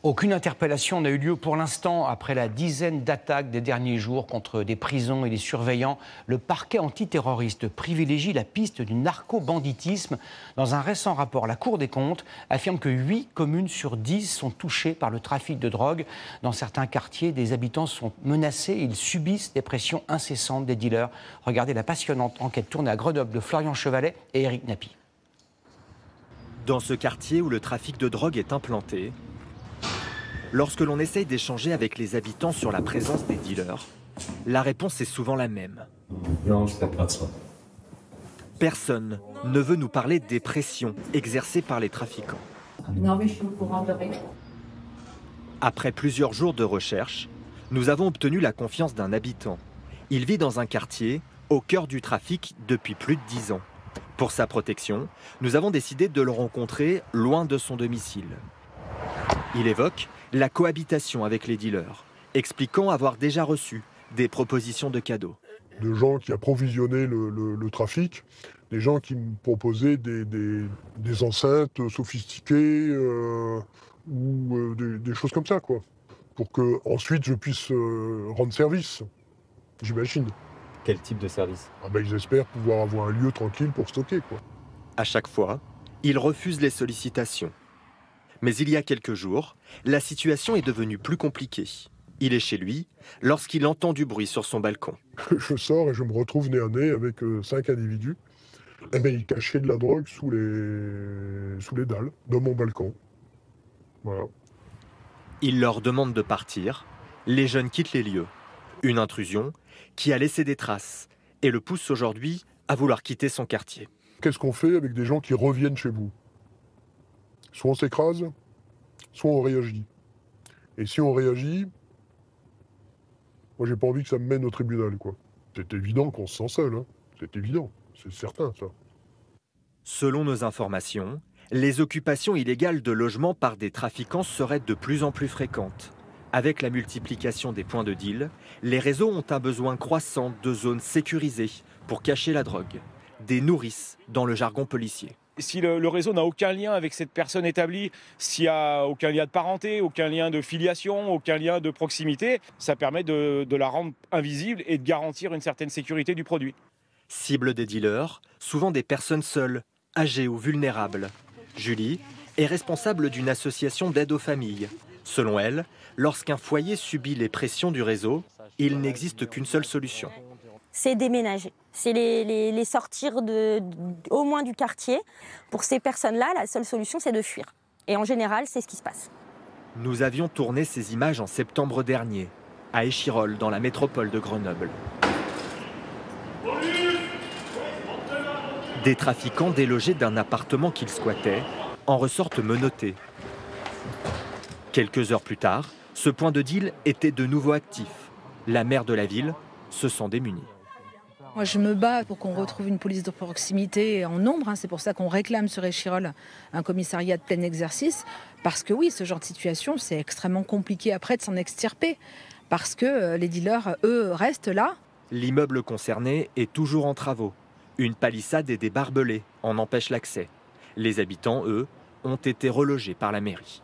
Aucune interpellation n'a eu lieu pour l'instant après la dizaine d'attaques des derniers jours contre des prisons et des surveillants. Le parquet antiterroriste privilégie la piste du narco-banditisme. Dans un récent rapport, la Cour des comptes affirme que 8 communes sur 10 sont touchées par le trafic de drogue. Dans certains quartiers, des habitants sont menacés et ils subissent des pressions incessantes des dealers. Regardez la passionnante enquête tournée à Grenoble de Florian Chevalet et Éric Nappi. Dans ce quartier où le trafic de drogue est implanté, lorsque l'on essaye d'échanger avec les habitants sur la présence des dealers, la réponse est souvent la même. Non, je ne pas de ça. Personne ne veut nous parler des pressions exercées par les trafiquants. Non, mais je suis au courant de rien. Après plusieurs jours de recherche, nous avons obtenu la confiance d'un habitant. Il vit dans un quartier au cœur du trafic depuis plus de 10 ans. Pour sa protection, nous avons décidé de le rencontrer loin de son domicile. Il évoque la cohabitation avec les dealers, expliquant avoir déjà reçu des propositions de cadeaux. De gens qui approvisionnaient le trafic, des gens qui me proposaient des enceintes sophistiquées ou des choses comme ça, quoi. Pour que ensuite je puisse rendre service, j'imagine. Quel type de service? Ils espèrent pouvoir avoir un lieu tranquille pour stocker, quoi. À chaque fois, il refuse les sollicitations. Mais il y a quelques jours, la situation est devenue plus compliquée. Il est chez lui lorsqu'il entend du bruit sur son balcon. Je sors et je me retrouve nez à nez avec 5 individus. Ils cachaient de la drogue sous les dalles de mon balcon. Voilà. Il leur demande de partir. Les jeunes quittent les lieux. Une intrusion qui a laissé des traces et le pousse aujourd'hui à vouloir quitter son quartier. Qu'est-ce qu'on fait avec des gens qui reviennent chez vous? Soit on s'écrase, soit on réagit. Et si on réagit, moi j'ai pas envie que ça me mène au tribunal, quoi. C'est évident qu'on se sent seul, hein. C'est évident, c'est certain, ça. Selon nos informations, les occupations illégales de logements par des trafiquants seraient de plus en plus fréquentes. Avec la multiplication des points de deal, les réseaux ont un besoin croissant de zones sécurisées pour cacher la drogue. Des nourrices dans le jargon policier. Si le réseau n'a aucun lien avec cette personne établie, s'il n'y a aucun lien de parenté, aucun lien de filiation, aucun lien de proximité, ça permet de la rendre invisible et de garantir une certaine sécurité du produit. Cible des dealers, souvent des personnes seules, âgées ou vulnérables. Julie est responsable d'une association d'aide aux familles. Selon elle, lorsqu'un foyer subit les pressions du réseau, il n'existe qu'une seule solution. C'est déménager, c'est les sortir au moins du quartier. Pour ces personnes-là, la seule solution, c'est de fuir. Et en général, c'est ce qui se passe. Nous avions tourné ces images en septembre dernier, à Échirolles, dans la métropole de Grenoble. Des trafiquants délogés d'un appartement qu'ils squattaient en ressortent menottés. Quelques heures plus tard, ce point de deal était de nouveau actif. La maire de la ville se sent démunie. Moi, je me bats pour qu'on retrouve une police de proximité en nombre. C'est pour ça qu'on réclame sur Échirolles un commissariat de plein exercice. Parce que oui, ce genre de situation, c'est extrêmement compliqué après de s'en extirper. Parce que les dealers, eux, restent là. L'immeuble concerné est toujours en travaux. Une palissade et des barbelés en empêchent l'accès. Les habitants, eux, ont été relogés par la mairie.